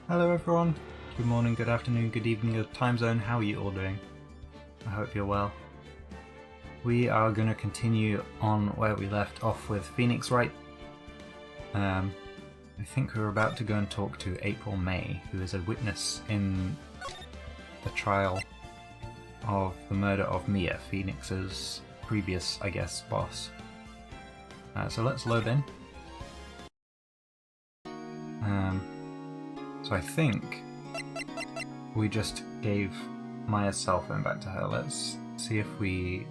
Hello everyone, good morning, good afternoon, good evening, good time zone, how are you all doing? I hope you're well. We are going to continue on where we left off with Phoenix Wright. I think we're about to go and talk to April May, who is a witness in the trial of the murder of Mia, Phoenix's previous, I guess, boss. So let's load in. So I think we just gave Maya's cell phone back to her. Let's see if we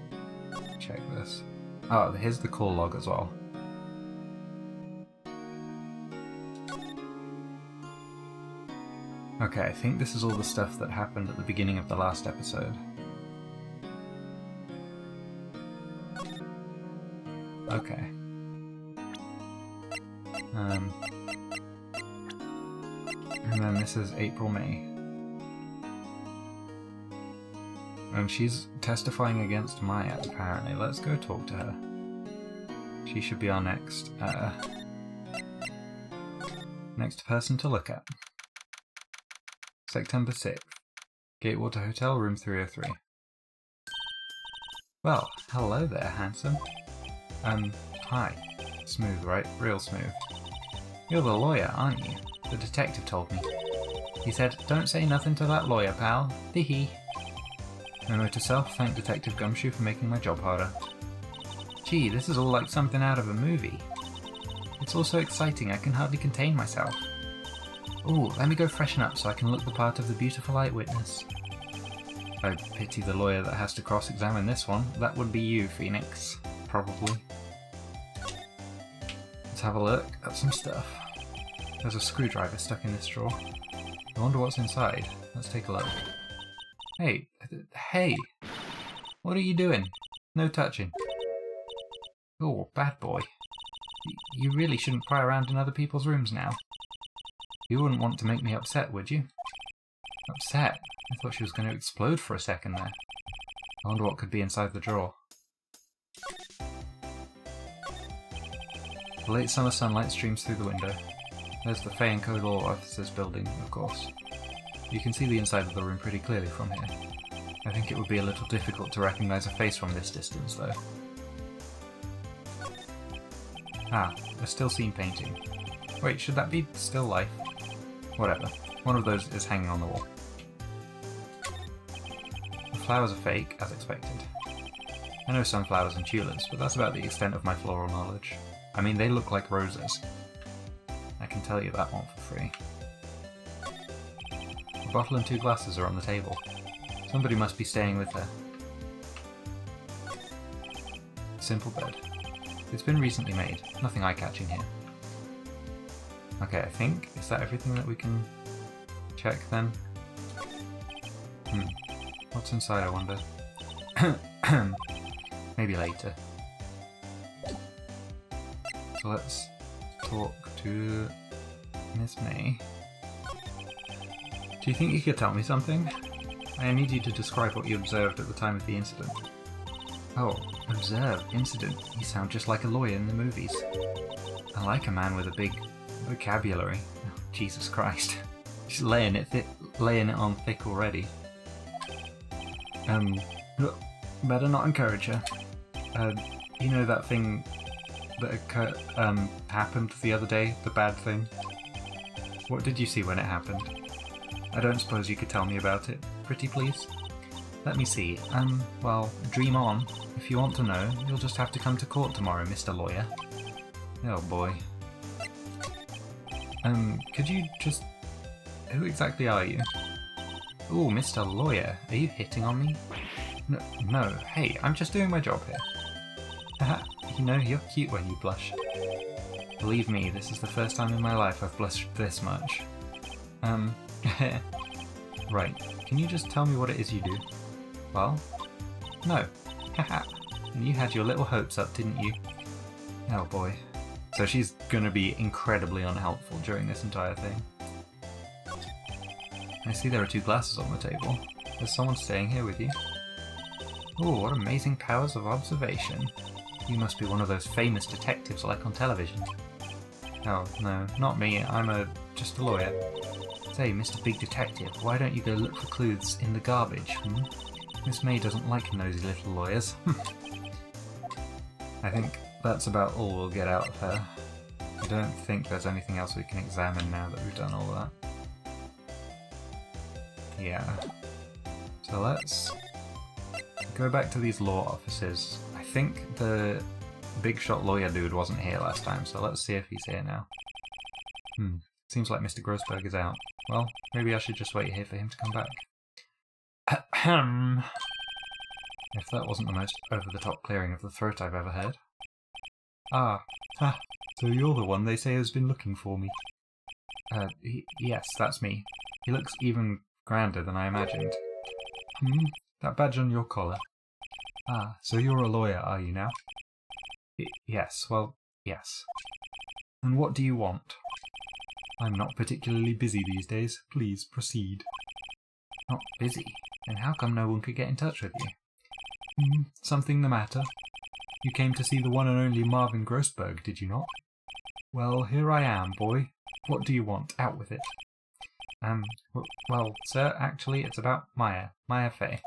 check this. Oh, here's the call log as well. Okay, I think this is all the stuff that happened at the beginning of the last episode. Okay. And then this is April May. And she's testifying against Maya, apparently. Let's go talk to her. She should be our next person to look at. September 6th. Gatewater Hotel, room 303. Well, hello there, handsome. Hi. Smooth, right? Real smooth. You're the lawyer, aren't you? The detective told me. He said, don't say nothing to that lawyer, pal. Hee. Memo to self, thank Detective Gumshoe for making my job harder. Gee, this is all like something out of a movie. It's all so exciting I can hardly contain myself. Ooh, let me go freshen up so I can look the part of the beautiful eyewitness. I pity the lawyer that has to cross-examine this one. That would be you, Phoenix. Probably. Let's have a look at some stuff. There's a screwdriver stuck in this drawer. I wonder what's inside. Let's take a look. Hey! What are you doing? No touching. Oh, bad boy. You really shouldn't pry around in other people's rooms now. You wouldn't want to make me upset, would you? Upset? I thought she was going to explode for a second there. I wonder what could be inside the drawer. The late summer sunlight streams through the window. There's the Fay & Co. Law Officers building, of course. You can see the inside of the room pretty clearly from here. I think it would be a little difficult to recognise a face from this distance, though. Ah, a still scene painting. Wait, should that be still life? Whatever. One of those is hanging on the wall. The flowers are fake, as expected. I know sunflowers and tulips, but that's about the extent of my floral knowledge. I mean, they look like roses. I can tell you that one for free. A bottle and 2 glasses are on the table. Somebody must be staying with her. Simple bed. It's been recently made. Nothing eye-catching here. Okay, I think, is that everything that we can check then? What's inside, I wonder? Maybe later. So let's talk to Miss May. Do you think you could tell me something? I need you to describe what you observed at the time of the incident. Oh, observe, incident. You sound just like a lawyer in the movies. I like a man with a big vocabulary. Oh, Jesus Christ. Just laying it on thick already. Better not encourage her. You know that thing that happened the other day? The bad thing? What did you see when it happened? I don't suppose you could tell me about it, pretty please? Let me see. Well, dream on. If you want to know, you'll just have to come to court tomorrow, Mr. Lawyer. Oh boy. Could you just... Who exactly are you? Ooh, Mr. Lawyer, are you hitting on me? No, hey, I'm just doing my job here. Haha, you know, you're cute when you blush. Believe me, this is the first time in my life I've blushed this much. Right, can you just tell me what it is you do? Well? No. Haha. And you had your little hopes up, didn't you? Oh boy. So she's gonna be incredibly unhelpful during this entire thing. I see there are 2 glasses on the table. Is someone staying here with you? Oh, what amazing powers of observation. You must be one of those famous detectives like on television. Oh, no, not me. I'm just a lawyer. Say, Mr. Big Detective, why don't you go look for clues in the garbage, Miss May doesn't like nosy little lawyers. I think that's about all we'll get out of her. I don't think there's anything else we can examine now that we've done all that. Yeah. So let's go back to these law offices. I think the big shot lawyer dude wasn't here last time, so let's see if he's here now. Seems like Mr. Grossberg is out. Well, maybe I should just wait here for him to come back. Ahem. If that wasn't the most over-the-top clearing of the throat I've ever heard. Ah, so you're the one they say has been looking for me. Yes, that's me. He looks even grander than I imagined. That badge on your collar. Ah, so you're a lawyer, are you now? Yes, well, yes. And what do you want? I'm not particularly busy these days. Please, proceed. Not busy? Then how come no one could get in touch with you? Something the matter? You came to see the one and only Marvin Grossberg, did you not? Well, here I am, boy. What do you want? Out with it. Well, sir, actually, it's about Maya Fey.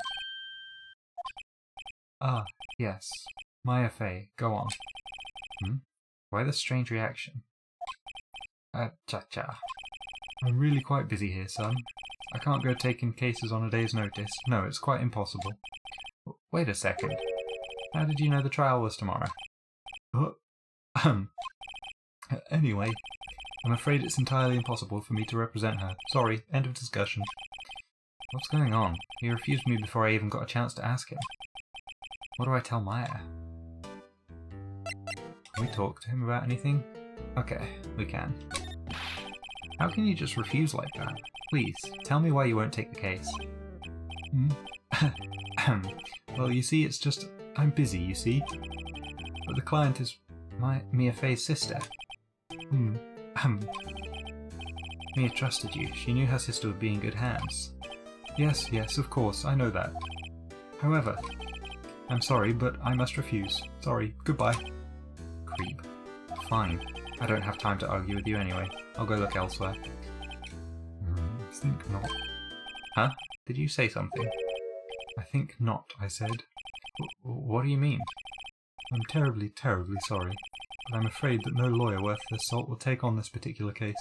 Ah, yes. Maya Fey, go on. Why this strange reaction? Cha-cha. I'm really quite busy here, son. I can't go taking cases on a day's notice. No, it's quite impossible. Wait a second. How did you know the trial was tomorrow? Anyway, I'm afraid it's entirely impossible for me to represent her. Sorry, end of discussion. What's going on? He refused me before I even got a chance to ask him. What do I tell Maya? Can we talk to him about anything? Okay, we can. How can you just refuse like that? Please, tell me why you won't take the case. Well, you see, it's just... I'm busy, you see. But the client is Mia Fey's sister. Mia trusted you. She knew her sister would be in good hands. Yes, of course, I know that. However, I'm sorry, but I must refuse. Sorry, goodbye. Creep. Fine. I don't have time to argue with you anyway. I'll go look elsewhere. Think not. Huh? Did you say something? I think not, I said. What do you mean? I'm terribly, terribly sorry, but I'm afraid that no lawyer worth their salt will take on this particular case.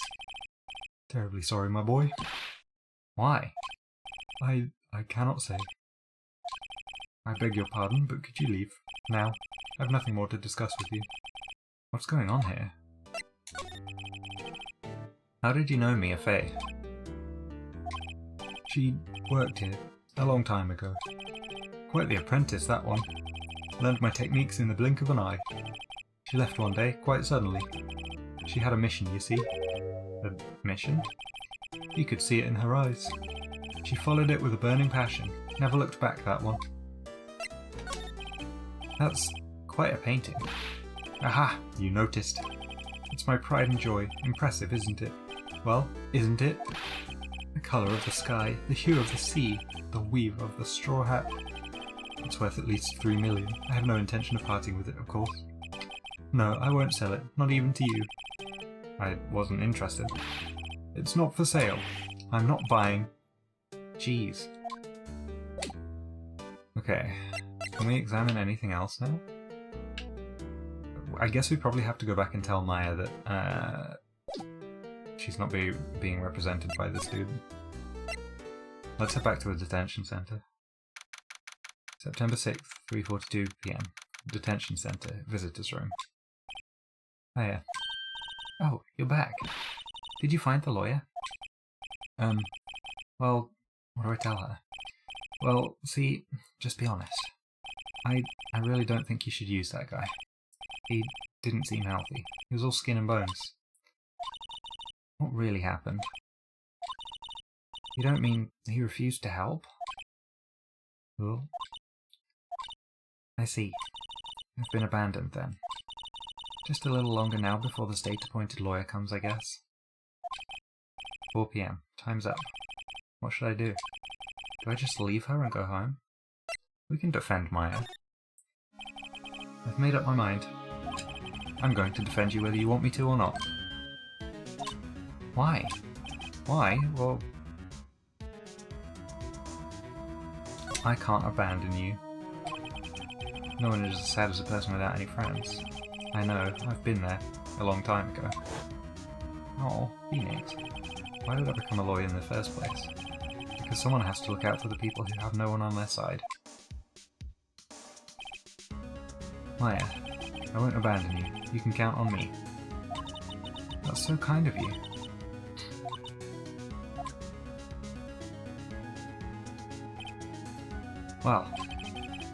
Terribly sorry, my boy. Why? I cannot say. I beg your pardon, but could you leave? Now. I have nothing more to discuss with you. What's going on here? How did you know Mia Fey? She worked here a long time ago. Quite the apprentice, that one. Learned my techniques in the blink of an eye. She left one day, quite suddenly. She had a mission, you see. A mission? You could see it in her eyes. She followed it with a burning passion. Never looked back, that one. That's quite a painting. Aha! You noticed. It's my pride and joy. Impressive, isn't it? Well, isn't it? The colour of the sky, the hue of the sea, the weave of the straw hat. It's worth at least 3 million. I have no intention of parting with it, of course. No, I won't sell it, not even to you. I wasn't interested. It's not for sale. I'm not buying. Jeez. Okay, can we examine anything else now? I guess we probably have to go back and tell Maya that she's not being represented by this dude. Let's head back to the detention centre. September 6th, 3:42 PM. Detention centre, visitors room. Hiya. Oh, you're back. Did you find the lawyer? Well, what do I tell her? Well, see, just be honest. I really don't think you should use that guy. He didn't seem healthy. He was all skin and bones. What really happened? You don't mean he refused to help? Well, I see. I've been abandoned then. Just a little longer now before the state-appointed lawyer comes, I guess. 4 PM. Time's up. What should I do? Do I just leave her and go home? We can defend Maya. I've made up my mind. I'm going to defend you whether you want me to or not. Why? Why? Well, I can't abandon you. No one is as sad as a person without any friends. I know, I've been there, a long time ago. Oh, Phoenix. Why did I become a lawyer in the first place? Because someone has to look out for the people who have no one on their side. Maya, I won't abandon you. You can count on me. That's so kind of you. Well,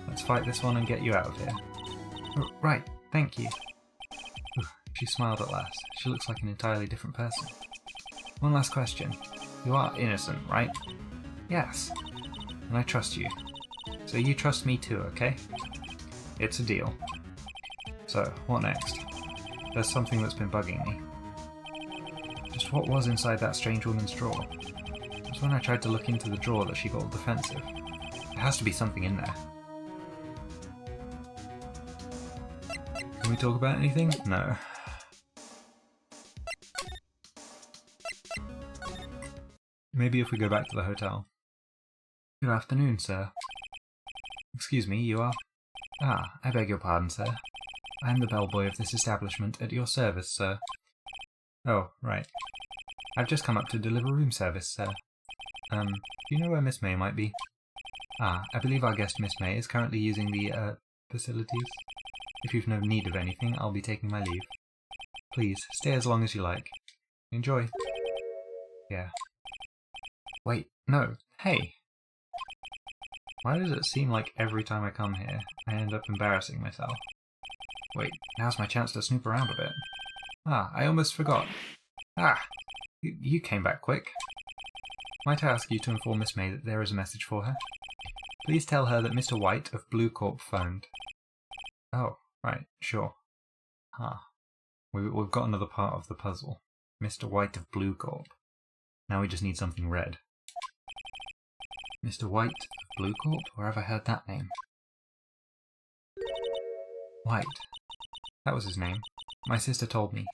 let's fight this one and get you out of here. Right, thank you. She smiled at last. She looks like an entirely different person. One last question. You are innocent, right? Yes. And I trust you. So you trust me too, okay? It's a deal. So, what next? There's something that's been bugging me. Just what was inside that strange woman's drawer? It was when I tried to look into the drawer that she got all defensive. There has to be something in there. Can we talk about anything? No. Maybe if we go back to the hotel. Good afternoon, sir. Excuse me, you are? Ah, I beg your pardon, sir. I am the bellboy of this establishment at your service, sir. Oh, right. I've just come up to deliver room service, sir. Do you know where Miss May might be? Ah, I believe our guest Miss May is currently using the, facilities. If you've no need of anything, I'll be taking my leave. Please, stay as long as you like. Enjoy. Yeah. Wait, no, hey! Why does it seem like every time I come here, I end up embarrassing myself? Wait, now's my chance to snoop around a bit. Ah, I almost forgot. Ah! You came back quick. Might I ask you to inform Miss May that there is a message for her? Please tell her that Mr. White of Blue Corp phoned. Oh, right, sure. Huh. We've got another part of the puzzle. Mr. White of Blue Corp. Now we just need something red. Mr. White of Blue Corp? Where have I heard that name? White. That was his name. My sister told me.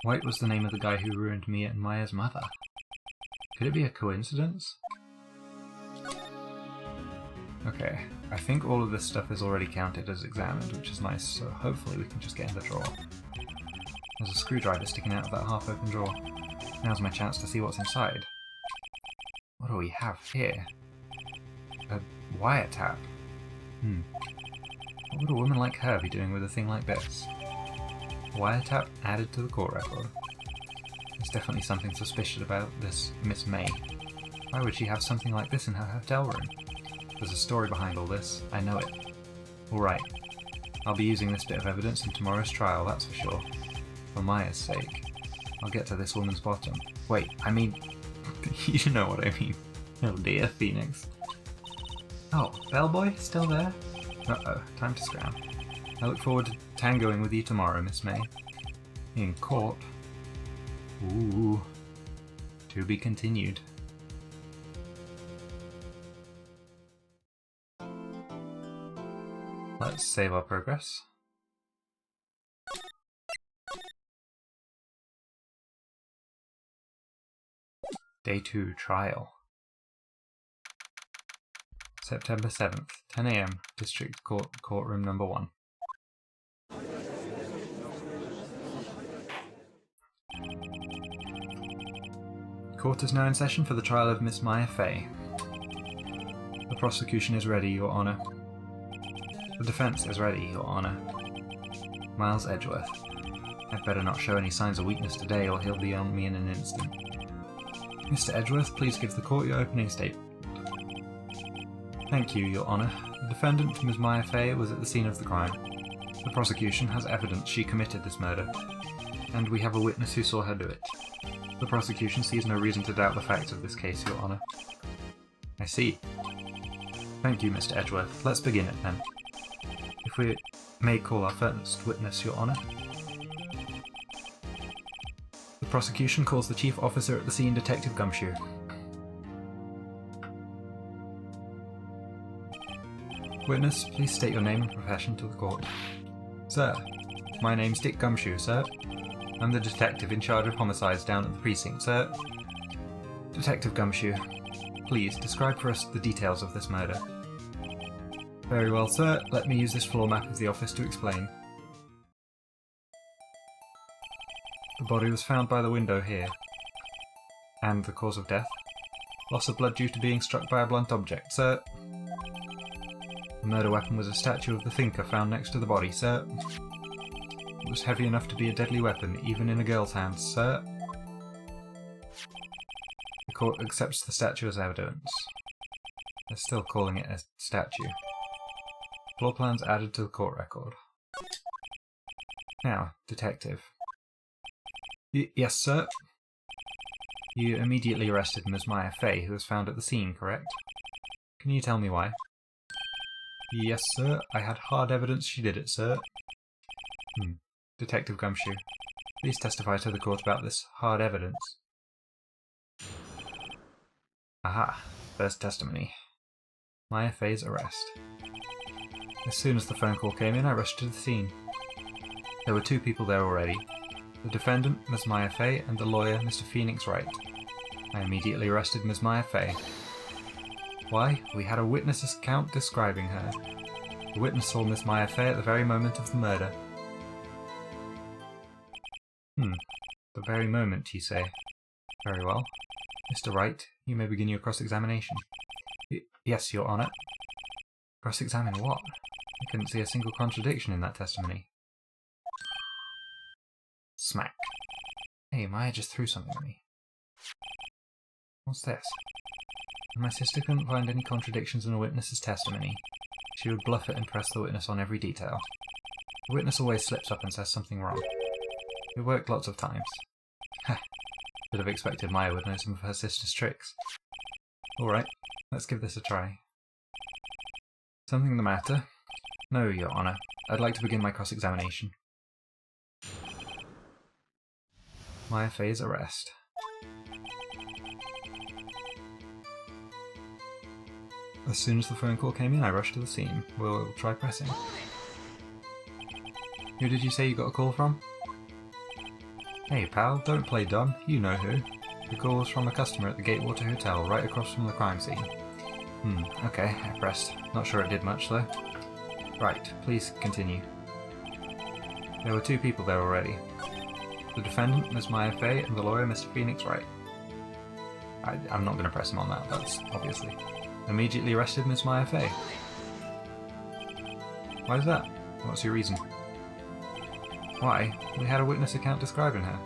White was the name of the guy who ruined me and Maya's mother. Could it be a coincidence? Okay, I think all of this stuff is already counted as examined, which is nice, so hopefully we can just get in the drawer. There's a screwdriver sticking out of that half-open drawer. Now's my chance to see what's inside. What do we have here? A wiretap. What would a woman like her be doing with a thing like this? Wiretap added to the court record. There's definitely something suspicious about this Miss May. Why would she have something like this in her hotel room? There's a story behind all this. I know it. Alright. I'll be using this bit of evidence in tomorrow's trial, that's for sure. For Maya's sake. I'll get to this woman's bottom. Wait, I mean... you know what I mean. Oh dear, Phoenix. Oh, bellboy? Still there? Uh-oh, time to scram. I look forward to tangoing with you tomorrow, Miss May. In court? Ooh. To be continued. Let's save our progress. Day 2 trial. September 7th, 10 AM, District Court, Courtroom number 1. Court is now in session for the trial of Miss Maya Fey. The prosecution is ready, Your Honour. The defence is ready, Your Honour. Miles Edgeworth. I'd better not show any signs of weakness today or he'll be on me in an instant. Mr. Edgeworth, please give the court your opening statement. Thank you, Your Honour. The defendant, Ms. Maya Fey, was at the scene of the crime. The prosecution has evidence she committed this murder, and we have a witness who saw her do it. The prosecution sees no reason to doubt the facts of this case, Your Honour. I see. Thank you, Mr. Edgeworth. Let's begin it, then. If we may call our first witness, Your Honour. The prosecution calls the chief officer at the scene, Detective Gumshoe. Witness, please state your name and profession to the court. Sir, my name's Dick Gumshoe, sir. I'm the detective in charge of homicides down at the precinct, sir. Detective Gumshoe, please describe for us the details of this murder. Very well, sir. Let me use this floor map of the office to explain. The body was found by the window here. And the cause of death? Loss of blood due to being struck by a blunt object, sir. The murder weapon was a statue of the thinker found next to the body, sir. It was heavy enough to be a deadly weapon, even in a girl's hands, sir. The court accepts the statue as evidence. They're still calling it a statue. Floor plans added to the court record. Now, detective. Yes, sir? You immediately arrested Ms. Maya Fey, who was found at the scene, correct? Can you tell me why? Yes, sir. I had hard evidence she did it, sir. Detective Gumshoe, please testify to the court about this hard evidence. Aha, first testimony. Maya Fey's arrest. As soon as the phone call came in, I rushed to the scene. There were 2 people there already. The defendant, Ms. Maya Fey, and the lawyer, Mr. Phoenix Wright. I immediately arrested Ms. Maya Fey. Why? We had a witness's account describing her. The witness saw Ms. Maya Fey at the very moment of the murder. The very moment, you say? Very well. Mr. Wright, you may begin your cross-examination. Yes, Your Honour. Cross-examine what? I couldn't see a single contradiction in that testimony. Smack. Hey, Maya just threw something at me. What's this? When my sister couldn't find any contradictions in a witness's testimony, she would bluff it and press the witness on every detail. The witness always slips up and says something wrong. It worked lots of times. Should have expected Maya would know some of her sister's tricks. Alright, let's give this a try. Something the matter? No, Your Honour. I'd like to begin my cross-examination. Maya Fey's arrest. As soon as the phone call came in, I rushed to the scene. We'll try pressing. Who did you say you got a call from? Hey pal, don't play dumb. You know who. The call was from a customer at the Gatewater Hotel, right across from the crime scene. Okay, I pressed. Not sure it did much though. Right, please continue. There were 2 people there already. The defendant, Ms. Maya Fey, and the lawyer, Mr. Phoenix Wright. I'm not going to press him on that, that's obviously. Immediately arrested Ms. Maya Fey. Why is that? What's your reason? Why? We had a witness account describing her.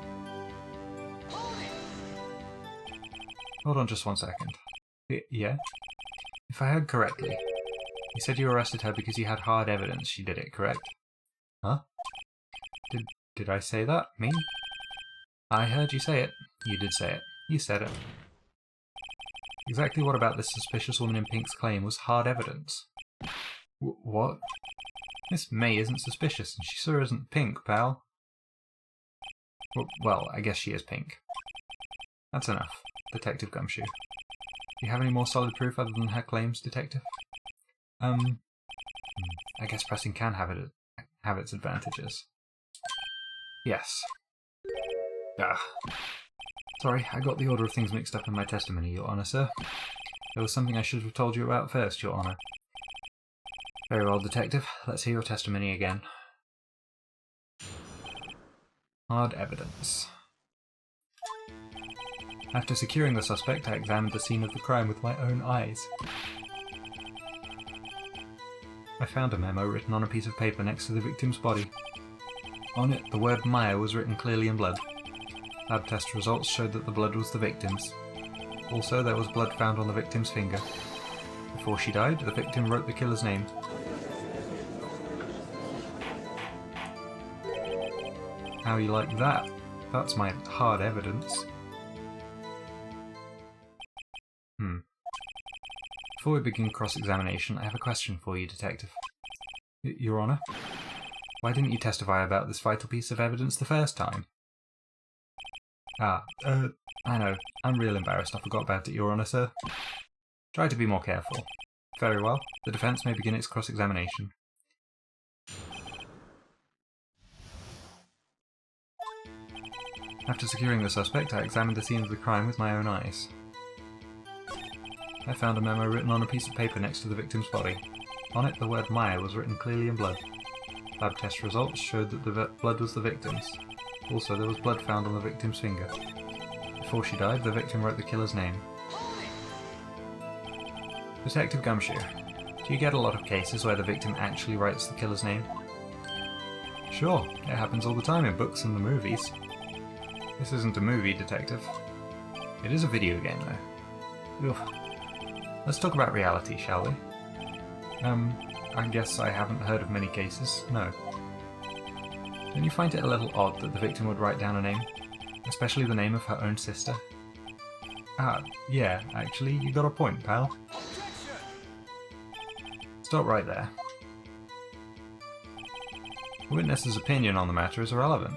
Hold on just one second. Yeah? If I heard correctly, you said you arrested her because you had hard evidence she did it, correct? Huh? Did I say that? Me? I heard you say it. You did say it. You said it. Exactly what about this suspicious woman in pink's claim was hard evidence? What? Miss May isn't suspicious, and she sure isn't pink, pal. Well, I guess she is pink. That's enough. Detective Gumshoe. Do you have any more solid proof other than her claims, Detective? I guess pressing can have its advantages. Yes. Sorry, I got the order of things mixed up in my testimony, Your Honour, sir. There was something I should have told you about first, Your Honour. Very well, Detective. Let's hear your testimony again. Hard evidence. After securing the suspect, I examined the scene of the crime with my own eyes. I found a memo written on a piece of paper next to the victim's body. On it, the word Maya was written clearly in blood. Lab test results showed that the blood was the victim's. Also, there was blood found on the victim's finger. Before she died, the victim wrote the killer's name. How you like that? That's my hard evidence. Before we begin cross-examination, I have a question for you, Detective. Your Honour? Why didn't you testify about this vital piece of evidence the first time? I know. I'm real embarrassed I forgot about it, Your Honour, sir. Try to be more careful. Very well. The defence may begin its cross-examination. After securing the suspect, I examined the scene of the crime with my own eyes. I found a memo written on a piece of paper next to the victim's body. On it, the word Maya was written clearly in blood. Lab test results showed that the blood was the victim's. Also, there was blood found on the victim's finger. Before she died, the victim wrote the killer's name. Detective Gumshoe, do you get a lot of cases where the victim actually writes the killer's name? Sure, it happens all the time in books and the movies. This isn't a movie, Detective. It is a video game, though. Ugh. Let's talk about reality, shall we? I guess I haven't heard of many cases, no. Don't you find it a little odd that the victim would write down a name? Especially the name of her own sister? Yeah, actually, you got a point, pal. Stop right there. The witness's opinion on the matter is irrelevant.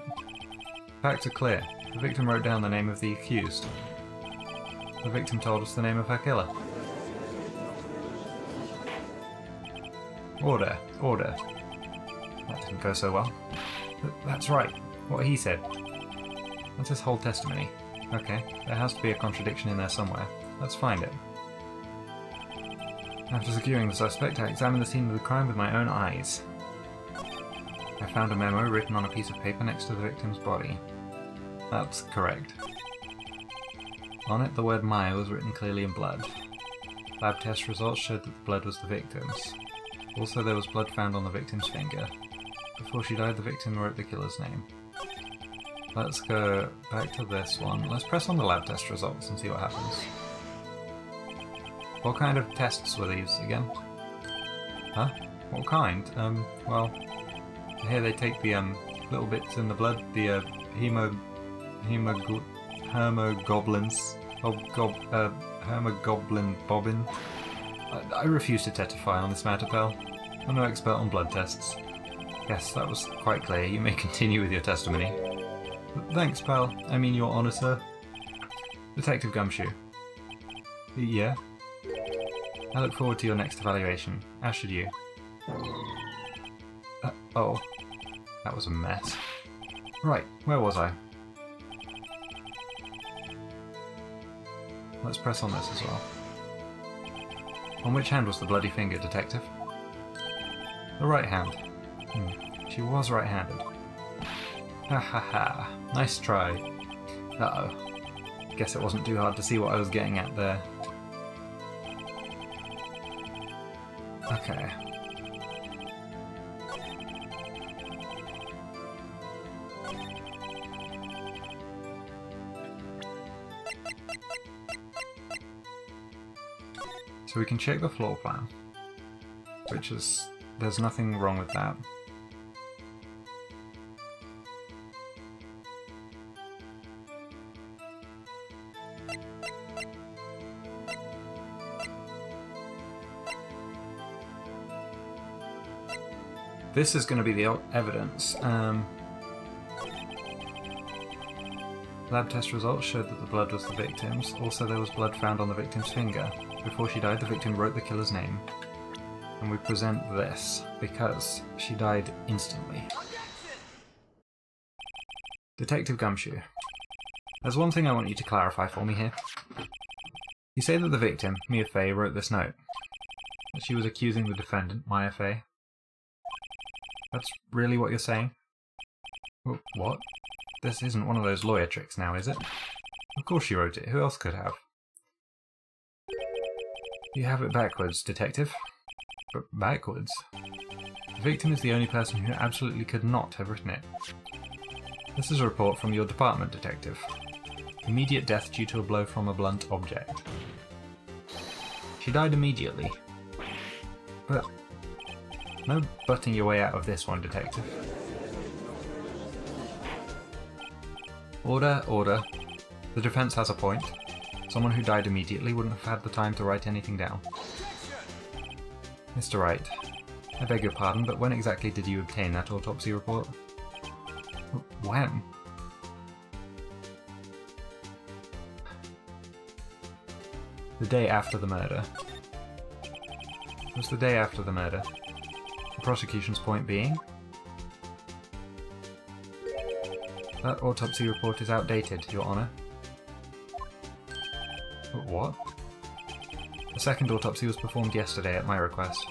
Facts are clear. The victim wrote down the name of the accused. The victim told us the name of her killer. Order, order. That didn't go so well. That's right, what he said. That's his whole testimony. Okay, there has to be a contradiction in there somewhere. Let's find it. After securing the suspect, I examined the scene of the crime with my own eyes. I found a memo written on a piece of paper next to the victim's body. That's correct. On it, the word Maya was written clearly in blood. Lab test results showed that the blood was the victim's. Also, there was blood found on the victim's finger. Before she died, the victim wrote the killer's name. Let's go back to this one. Let's press on the lab test results and see what happens. What kind of tests were these again? Huh? What kind? Well, here they take the little bits in the blood, the hemoglobin bobbin. I refuse to testify on this matter, pal. I'm no expert on blood tests. Yes, that was quite clear. You may continue with your testimony. Thanks, pal. I mean, Your Honour, sir. Detective Gumshoe. Yeah? I look forward to your next evaluation, as should you. Oh. That was a mess. Right, where was I? Let's press on this as well. On which hand was the bloody finger, Detective? The right hand. She was right-handed. Ha ha ha. Nice try. Uh-oh. Guess it wasn't too hard to see what I was getting at there. Okay. So we can check the floor plan, which is, there's nothing wrong with that. This is going to be the evidence. Lab test results showed that the blood was the victim's. Also, there was blood found on the victim's finger. Before she died, the victim wrote the killer's name. And we present this because she died instantly. Detective Gumshoe, there's one thing I want you to clarify for me here. You say that the victim, Mia Fey, wrote this note. That she was accusing the defendant, Maya Fey. That's really what you're saying? What? This isn't one of those lawyer tricks now, is it? Of course she wrote it. Who else could have? You have it backwards, Detective. But backwards? The victim is the only person who absolutely could not have written it. This is a report from your department, Detective. Immediate death due to a blow from a blunt object. She died immediately. But no butting your way out of this one, Detective. Order, order. The defense has a point. Someone who died immediately wouldn't have had the time to write anything down. Mr. Wright, I beg your pardon, but when exactly did you obtain that autopsy report? When? The day after the murder. It was the day after the murder. The prosecution's point being? That autopsy report is outdated, Your Honour. What? The second autopsy was performed yesterday at my request.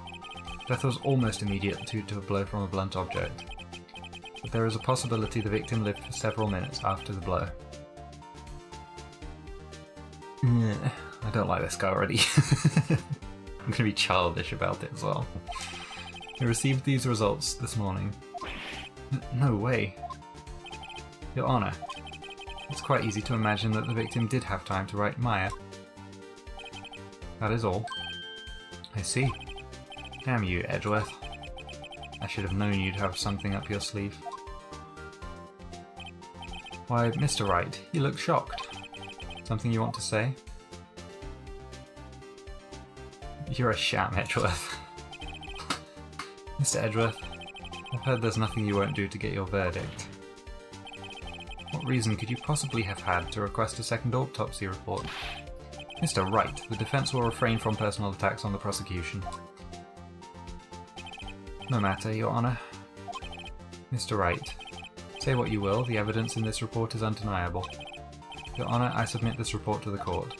Death was almost immediate due to a blow from a blunt object, but there is a possibility the victim lived for several minutes after the blow. I don't like this guy already. I'm going to be childish about it as well. I received these results this morning. No way. Your Honour, it's quite easy to imagine that the victim did have time to write Maya. That is all. I see. Damn you, Edgeworth. I should have known you'd have something up your sleeve. Why, Mr. Wright, you look shocked. Something you want to say? You're a sham, Edgeworth. Mr. Edgeworth, I've heard there's nothing you won't do to get your verdict. What reason could you possibly have had to request a second autopsy report? Mr. Wright, the defense will refrain from personal attacks on the prosecution. No matter, Your Honour. Mr. Wright, say what you will, the evidence in this report is undeniable. Your Honour, I submit this report to the court.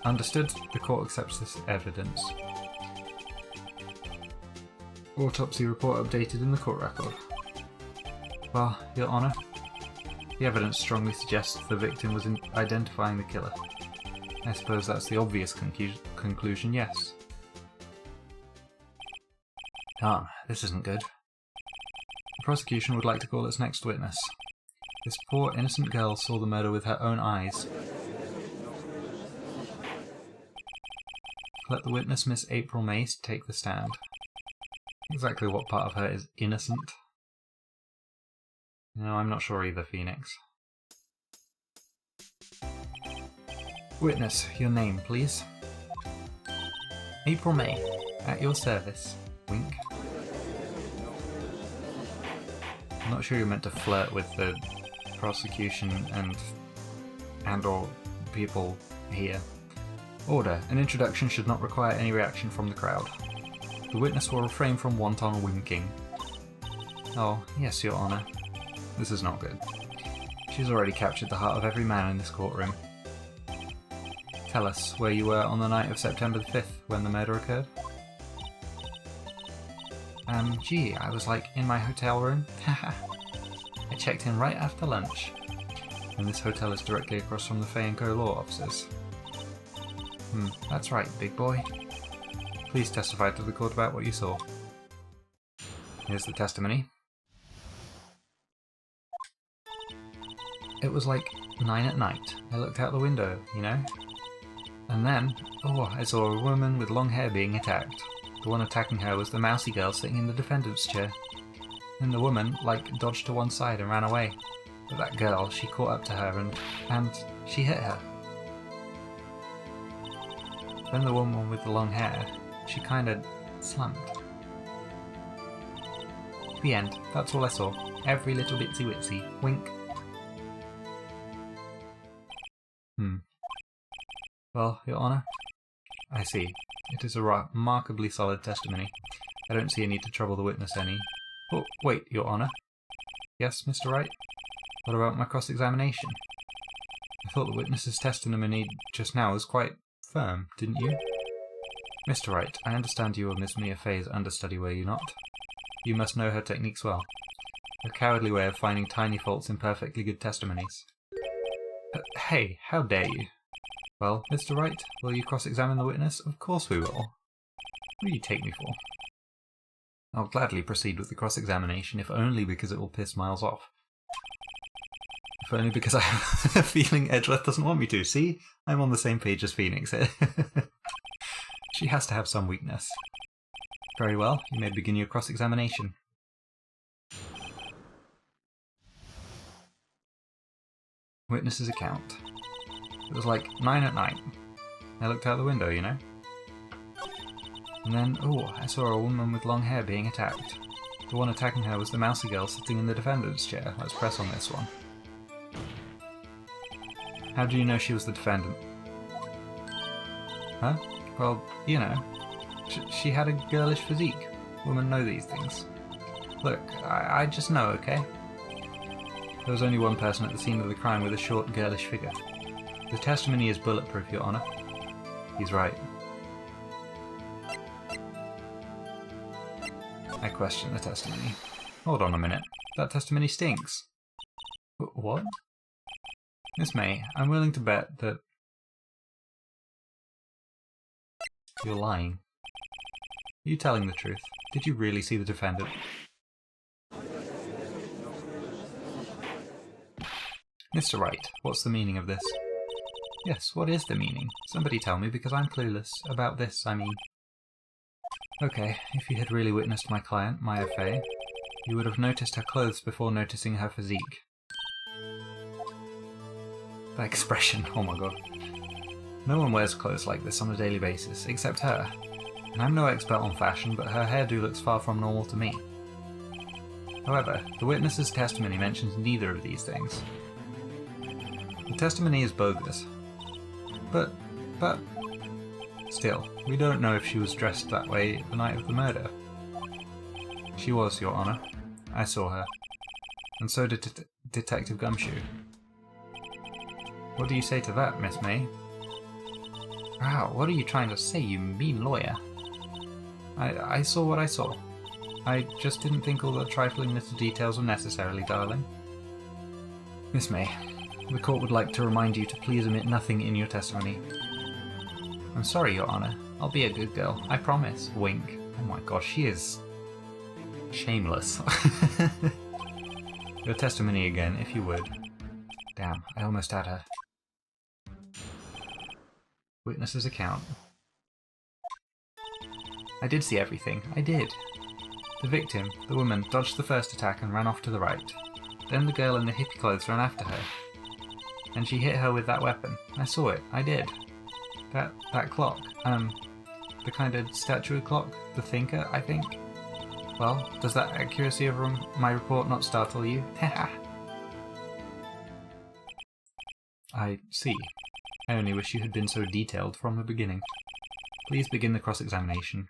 Understood, the court accepts this evidence. Autopsy report updated in the court record. Well, Your Honour, the evidence strongly suggests the victim was identifying the killer. I suppose that's the obvious conclusion, yes. This isn't good. The prosecution would like to call its next witness. This poor innocent girl saw the murder with her own eyes. Let the witness, Miss April Mace, take the stand. Exactly what part of her is innocent? No, I'm not sure either, Phoenix. Witness, your name, please. April May, at your service. Wink. I'm not sure you're meant to flirt with the prosecution and or people here. Order. An introduction should not require any reaction from the crowd. The witness will refrain from wanton winking. Oh, yes, Your Honour. This is not good. She's already captured the heart of every man in this courtroom. Tell us where you were on the night of September the 5th when the murder occurred. Gee, I was like in my hotel room. I checked in right after lunch. And this hotel is directly across from the Fay & Co. law offices. That's right, big boy. Please testify to the court about what you saw. Here's the testimony. It was like 9 at night. I looked out the window, you know? And then, I saw a woman with long hair being attacked. The one attacking her was the mousy girl sitting in the defendant's chair. Then the woman, dodged to one side and ran away. But that girl, she caught up to her and she hit her. Then the woman with the long hair, she kinda slumped. The end. That's all I saw. Every little bitsy witsy. Wink. Well, Your Honour, I see. It is a remarkably solid testimony. I don't see a need to trouble the witness any. Oh, wait, Your Honour. Yes, Mr. Wright? What about my cross-examination? I thought the witness's testimony just now was quite firm, didn't you? Mr. Wright, I understand you are Miss Mia Fay's understudy, were you not? You must know her techniques well. A cowardly way of finding tiny faults in perfectly good testimonies. Hey, how dare you? Well, Mr. Wright, will you cross-examine the witness? Of course we will. What do you take me for? I'll gladly proceed with the cross-examination, if only because it will piss Miles off. If only because I have a feeling Edgeworth doesn't want me to. See? I'm on the same page as Phoenix here. She has to have some weakness. Very well, you may begin your cross-examination. Witness's account. It was like 9 at night. I looked out the window, you know? And then, I saw a woman with long hair being attacked. The one attacking her was the mousy girl sitting in the defendant's chair. Let's press on this one. How do you know she was the defendant? Huh? Well, you know. She had a girlish physique. Women know these things. Look, I just know, okay? There was only one person at the scene of the crime with a short, girlish figure. The testimony is bulletproof, Your Honor. He's right. I question the testimony. Hold on a minute. That testimony stinks. What? Miss May, I'm willing to bet that you're lying. Are you telling the truth? Did you really see the defendant? Mr. Wright, what's the meaning of this? Yes, what is the meaning? Somebody tell me, because I'm clueless. About this, I mean. Okay, if you had really witnessed my client, Maya Fey, you would have noticed her clothes before noticing her physique. That expression, oh my god. No one wears clothes like this on a daily basis, except her. And I'm no expert on fashion, but her hairdo looks far from normal to me. However, the witness's testimony mentions neither of these things. The testimony is bogus. But... Still, we don't know if she was dressed that way the night of the murder. She was, Your Honor. I saw her. And so did Detective Gumshoe. What do you say to that, Miss May? Wow, what are you trying to say, you mean lawyer? I saw what I saw. I just didn't think all the trifling little details were necessary, darling. Miss May, the court would like to remind you to please omit nothing in your testimony. I'm sorry, Your Honor. I'll be a good girl. I promise. Wink. Oh my gosh, she is... shameless. Your testimony again, if you would. Damn, I almost had her. Witness's account. I did see everything. I did. The victim, the woman, dodged the first attack and ran off to the right. Then the girl in the hippie clothes ran after her. And she hit her with that weapon. I saw it. I did. That clock. The kind of statue clock? The thinker, I think? Well, does that accuracy of my report not startle you? Haha. I see. I only wish you had been so detailed from the beginning. Please begin the cross-examination.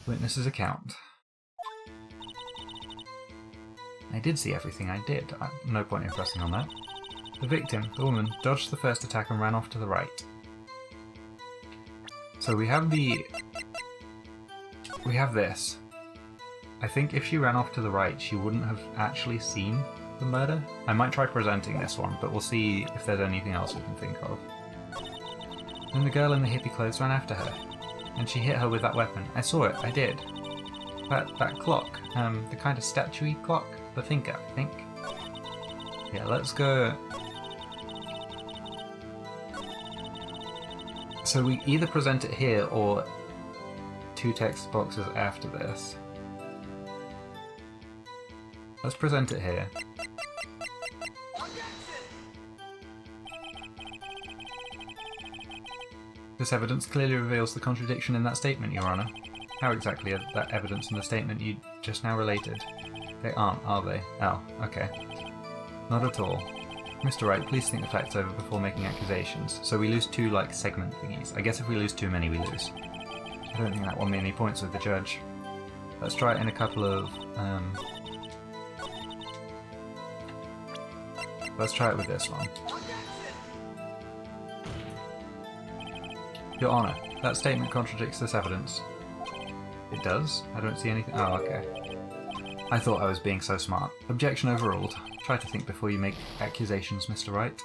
Witness's account. I did see everything, I did. No point in pressing on that. The victim, the woman, dodged the first attack and ran off to the right. So we have this. I think if she ran off to the right, she wouldn't have actually seen the murder. I might try presenting this one, but we'll see if there's anything else we can think of. Then the girl in the hippie clothes ran after her, and she hit her with that weapon. I saw it, I did. That clock, the kind of statue-y clock, the thinker, I think. Yeah, let's go... So we either present it here or two text boxes after this. Let's present it here. This evidence clearly reveals the contradiction in that statement, Your Honour. How exactly are that evidence and the statement you just now related? They aren't, are they? Oh, okay. Not at all. Mr. Wright, please think the facts over before making accusations. So we lose two, like, segment thingies. I guess if we lose too many, we lose. I don't think that won me any points with the judge. Let's try it in a couple of... Let's try it with this one. Your Honour, that statement contradicts this evidence. It does? I don't see anything... Oh, okay. I thought I was being so smart. Objection overruled. Try to think before you make accusations, Mr. Wright.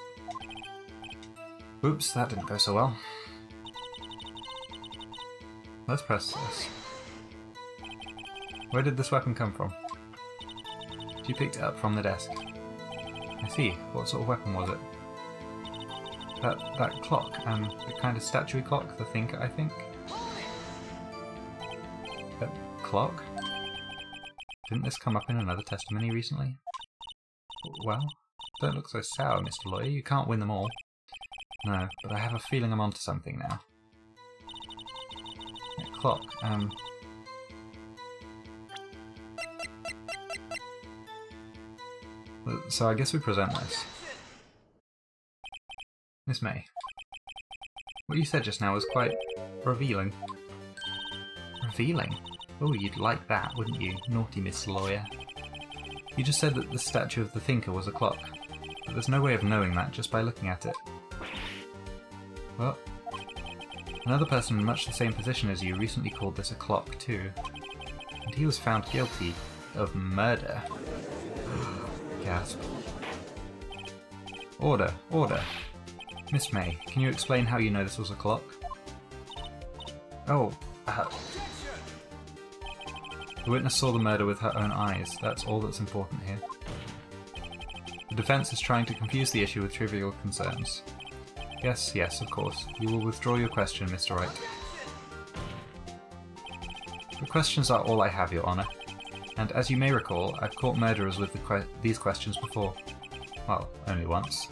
Oops, that didn't go so well. Let's press this. Where did this weapon come from? She picked it up from the desk. I see. What sort of weapon was it? That clock, the kind of statue clock, the thinker, I think? That clock? Didn't this come up in another testimony recently? Well, don't look so sour, Mr. Lawyer. You can't win them all. No, but I have a feeling I'm onto something now. That clock, So I guess we present this. Miss May, what you said just now was quite revealing. Revealing? Oh, you'd like that, wouldn't you, naughty Miss Lawyer? You just said that the statue of the thinker was a clock, but there's no way of knowing that just by looking at it. Well, another person in much the same position as you recently called this a clock too, and he was found guilty of murder. Gasp. Order, order. Miss May, can you explain how you know this was a clock? Oh, the witness saw the murder with her own eyes. That's all that's important here. The defense is trying to confuse the issue with trivial concerns. Yes, yes, of course. You will withdraw your question, Mr. Wright. The questions are all I have, Your Honor. And as you may recall, I've caught murderers with these questions before. Well, only once.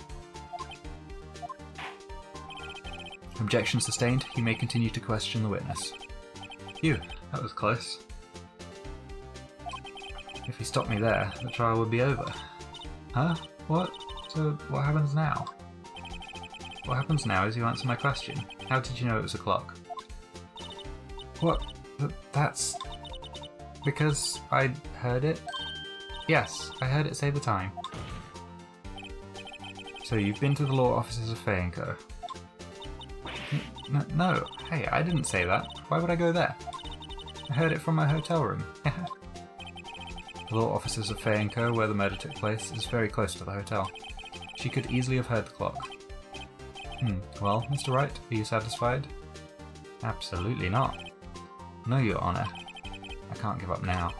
Objection sustained. You may continue to question the witness. Phew, that was close. If he stopped me there, the trial would be over. Huh? What? So, what happens now? What happens now is you answer my question. How did you know it was a clock? What? That's... because I heard it? Yes, I heard it say the time. So you've been to the law offices of Fay & Co. No, hey, I didn't say that. Why would I go there? I heard it from my hotel room. The law offices of Fay & Co, where the murder took place, is very close to the hotel. She could easily have heard the clock. Well, Mr. Wright, are you satisfied? Absolutely not. No, Your Honor. I can't give up now.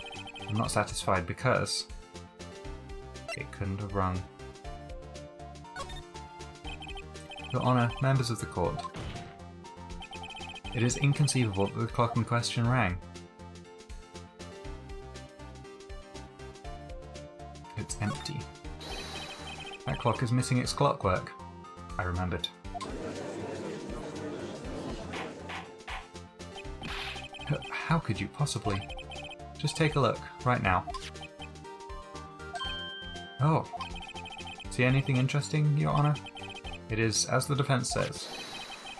I'm not satisfied because... it couldn't have rung. Your Honor, members of the court. It is inconceivable that the clock in question rang. It's empty. That clock is missing its clockwork. I remembered. How could you possibly? Just take a look, right now. Oh. See anything interesting, Your Honor? It is, as the defense says.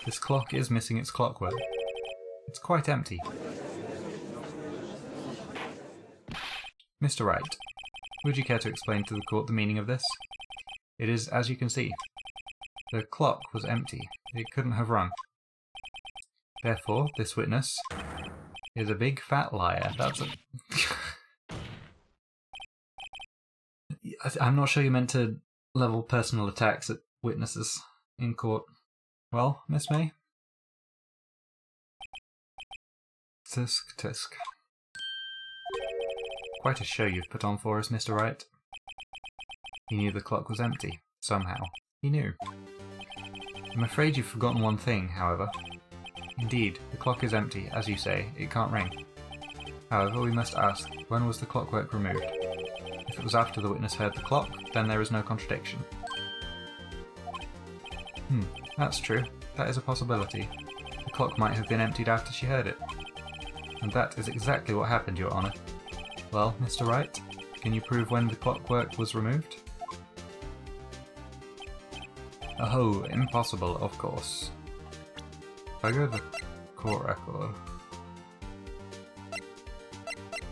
This clock is missing its clockwork. It's quite empty. Mr. Wright, would you care to explain to the court the meaning of this? It is, as you can see. The clock was empty. It couldn't have rung. Therefore, this witness is a big fat liar. That's a... I'm not sure you meant to level personal attacks at witnesses in court. Well, Miss May? Tisk, tisk. Quite a show you've put on for us, Mr. Wright. He knew the clock was empty. Somehow. He knew. I'm afraid you've forgotten one thing, however. Indeed, the clock is empty, as you say. It can't ring. However, we must ask, when was the clockwork removed? If it was after the witness heard the clock, then there is no contradiction. That's true. That is a possibility. The clock might have been emptied after she heard it. And that is exactly what happened, Your Honor. Well, Mr. Wright, can you prove when the clockwork was removed? Oh, impossible, of course. If I go to the court record...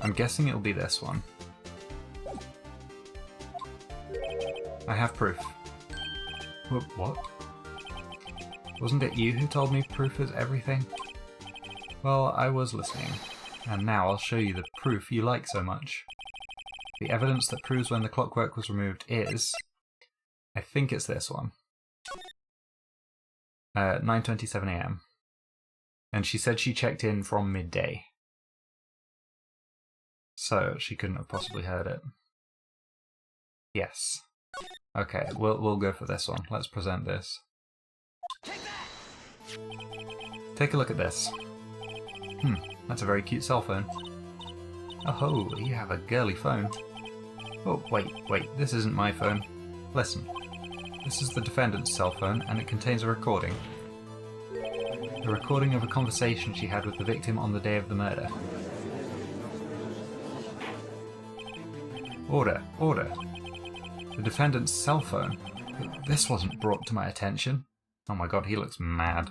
I'm guessing it'll be this one. I have proof. What? Wasn't it you who told me proof is everything? Well, I was listening, and now I'll show you the proof you like so much. The evidence that proves when the clockwork was removed is... I think it's this one. 9:27 AM. And she said she checked in from midday. So, she couldn't have possibly heard it. Yes. Okay, we'll go for this one. Let's present this. Take a look at this. That's a very cute cell phone. Oh, you have a girly phone. Oh, wait, this isn't my phone. Listen. This is the defendant's cell phone, and it contains a recording. A recording of a conversation she had with the victim on the day of the murder. Order, order. The defendant's cell phone? This wasn't brought to my attention. Oh my god, he looks mad.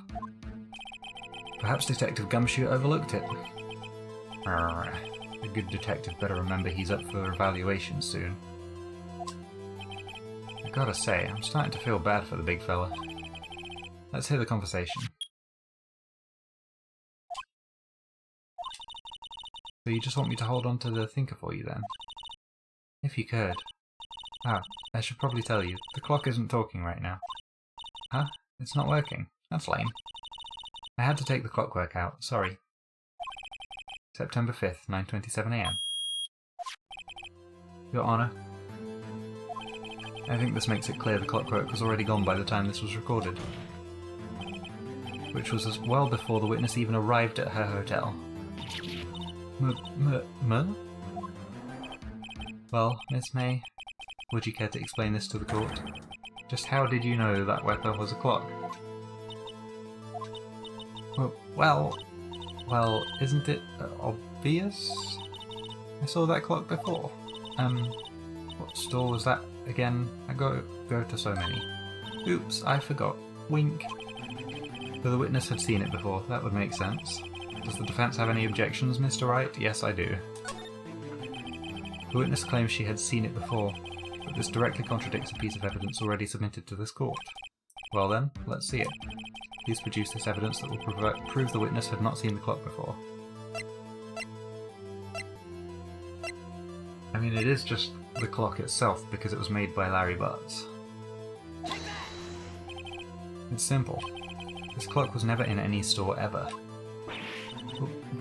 Perhaps Detective Gumshoe overlooked it. A good detective better remember he's up for evaluation soon. gotta say, I'm starting to feel bad for the big fella. Let's hear the conversation. So you just want me to hold on to the thinker for you then? If you could. Ah, I should probably tell you, the clock isn't talking right now. Huh? It's not working? That's lame. I had to take the clockwork out, sorry. September 5th, 9:27 AM. Your Honour, I think this makes it clear the clockwork was already gone by the time this was recorded. Which was as well before the witness even arrived at her hotel. Well, Miss May, would you care to explain this to the court? Just how did you know that weapon was a clock? Well, isn't it obvious? I saw that clock before. What store was that again? I go to so many. Oops, I forgot. Wink. So the witness had seen it before, that would make sense. Does the defense have any objections, Mr. Wright? Yes, I do. The witness claims she had seen it before, but this directly contradicts a piece of evidence already submitted to this court. Well then, let's see it. Please produce this evidence that will prove the witness had not seen the clock before. I mean, it is just the clock itself because it was made by Larry Butts. It's simple. This clock was never in any store ever.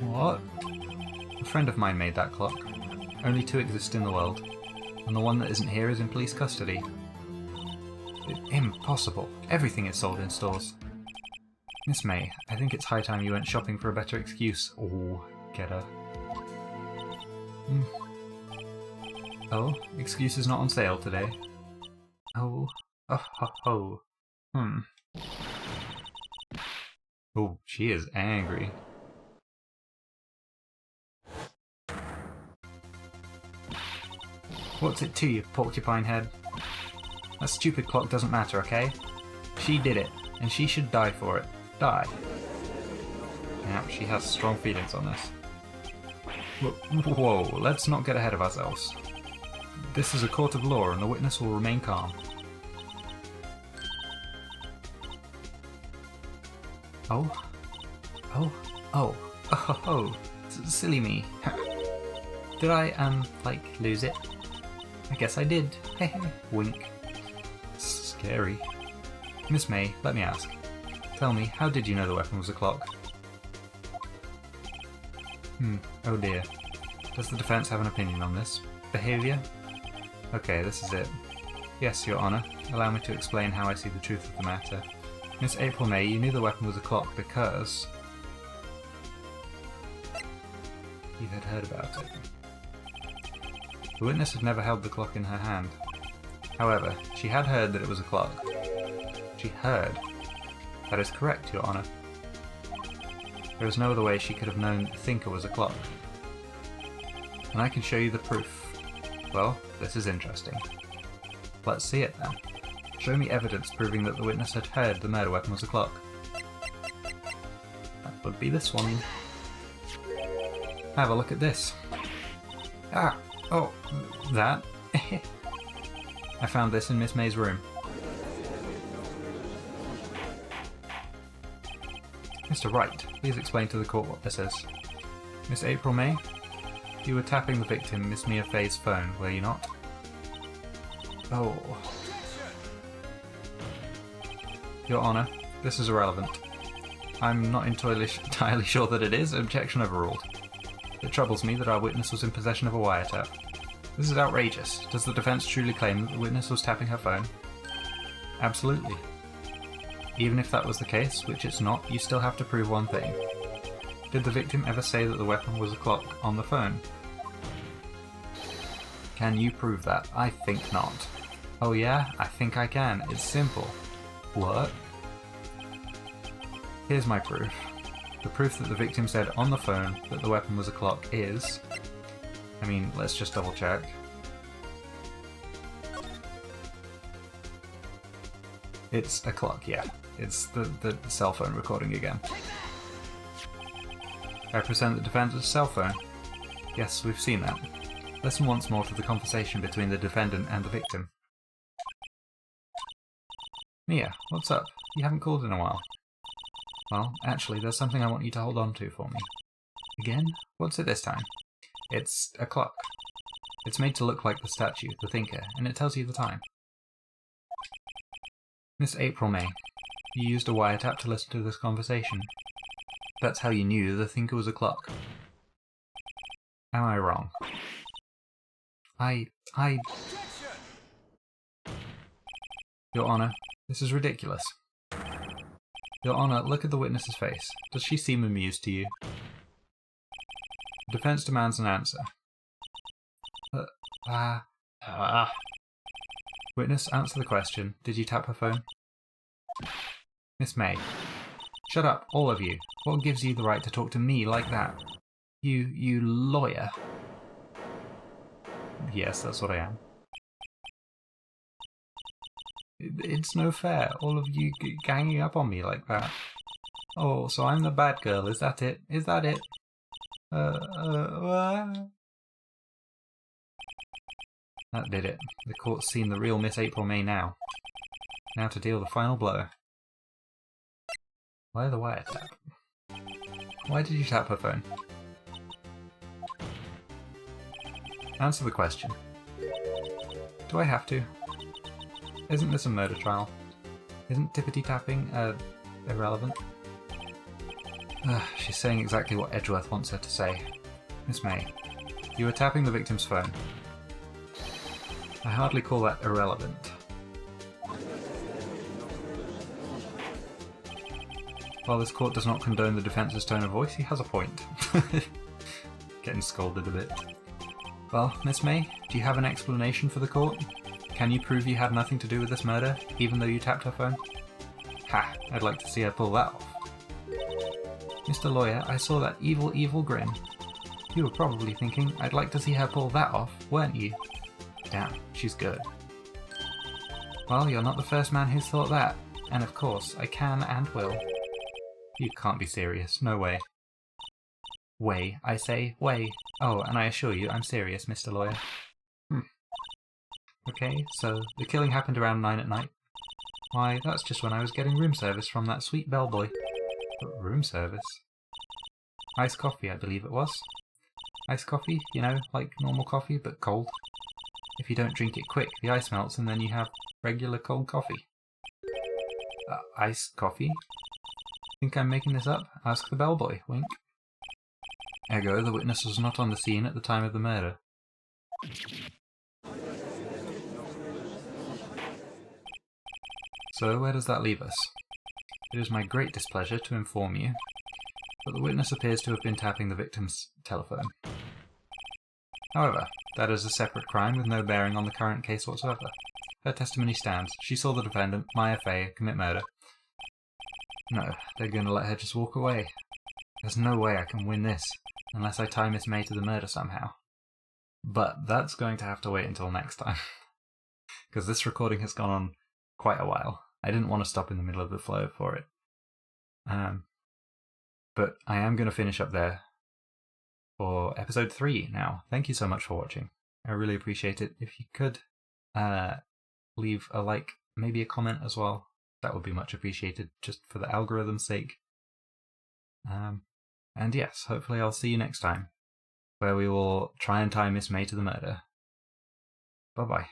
What? A friend of mine made that clock. Only 2 exist in the world, and the one that isn't here is in police custody. Impossible. Everything is sold in stores. Miss May, I think it's high time you went shopping for a better excuse. Oh, get her. Oh, excuse is not on sale today. Oh. Oh, she is angry. What's it to you, porcupine head? That stupid clock doesn't matter, okay? She did it, and she should die for it. Die. Yeah, she has strong feelings on this. Whoa, let's not get ahead of ourselves. This is a court of law, and the witness will remain calm. Silly me. Did I, lose it? I guess I did. Wink. Scary. Miss May, let me ask. Tell me, how did you know the weapon was a clock? Oh dear. Does the defense have an opinion on this? Behaviour? Okay, this is it. Yes, Your Honour. Allow me to explain how I see the truth of the matter. Miss April May, you knew the weapon was a clock because you had heard about it. The witness had never held the clock in her hand. However, she had heard that it was a clock. She heard. That is correct, Your Honour. There is no other way she could have known the thinker was a clock. And I can show you the proof. Well, this is interesting. Let's see it then. Show me evidence proving that the witness had heard the murder weapon was a clock. That would be this one. Have a look at this. That? I found this in Miss May's room. Mr. Wright, please explain to the court what this is. Miss April May, you were tapping the victim, Miss Mia Fay's phone, were you not? Oh. Your Honour, this is irrelevant. I'm not entirely sure that it is. Objection overruled. It troubles me that our witness was in possession of a wiretap. This is outrageous. Does the defense truly claim that the witness was tapping her phone? Absolutely. Even if that was the case, which it's not, you still have to prove one thing. Did the victim ever say that the weapon was a clock on the phone? Can you prove that? I think not. Oh yeah? I think I can. It's simple. What? Here's my proof. The proof that the victim said on the phone that the weapon was a clock is... I mean, let's just double check. It's a clock, yeah. It's the cell phone recording again. I present the defendant's cell phone. Yes, we've seen that. Listen once more to the conversation between the defendant and the victim. Mia, what's up? You haven't called in a while. Well, actually, there's something I want you to hold on to for me. Again? What's it this time? It's a clock. It's made to look like the statue, the thinker, and it tells you the time. Miss April May, you used a wiretap to listen to this conversation. That's how you knew the thinker was a clock. Am I wrong? Your Honor, this is ridiculous. Your Honor, look at the witness's face. Does she seem amused to you? The defense demands an answer. Witness, answer the question. Did you tap her phone? Miss May. Shut up, all of you. What gives you the right to talk to me like that? You lawyer. Yes, that's what I am. It's no fair, all of you ganging up on me like that. Oh, so I'm the bad girl, is that it? Is that it? That did it. The court's seen the real Miss April May now. Now to deal the final blow. Why the wiretap? Why did you tap her phone? Answer the question. Do I have to? Isn't this a murder trial? Isn't tippity-tapping, irrelevant? She's saying exactly what Edgeworth wants her to say. Miss May, you were tapping the victim's phone. I hardly call that irrelevant. While this court does not condone the defence's tone of voice, he has a point. Getting scolded a bit. Well, Miss May, do you have an explanation for the court? Can you prove you had nothing to do with this murder, even though you tapped her phone? Ha! I'd like to see her pull that off. Mr. Lawyer, I saw that evil, evil grin. You were probably thinking, I'd like to see her pull that off, weren't you? Damn, she's good. Well, you're not the first man who's thought that, and of course, I can and will. You can't be serious, no way. Way, I say, way. Oh, and I assure you, I'm serious, Mr. Lawyer. Okay, so the killing happened around 9 at night. Why, that's just when I was getting room service from that sweet bellboy. Room service? Iced coffee, I believe it was. Iced coffee, you know, like normal coffee, but cold. If you don't drink it quick, the ice melts and then you have regular cold coffee. Iced coffee? Think I'm making this up? Ask the bellboy, wink. Ergo, the witness was not on the scene at the time of the murder. So, where does that leave us? It is my great displeasure to inform you, but the witness appears to have been tapping the victim's telephone. However, that is a separate crime with no bearing on the current case whatsoever. Her testimony stands. She saw the defendant, Maya Fey, commit murder. No, they're going to let her just walk away. There's no way I can win this, unless I tie Miss May to the murder somehow. But that's going to have to wait until next time, because this recording has gone on quite a while. I didn't want to stop in the middle of the flow for it. But I am going to finish up there for episode 3 now. Thank you so much for watching. I really appreciate it. If you could leave a like, maybe a comment as well, that would be much appreciated, just for the algorithm's sake. And yes, hopefully I'll see you next time, where we will try and tie Miss May to the murder. Bye-bye.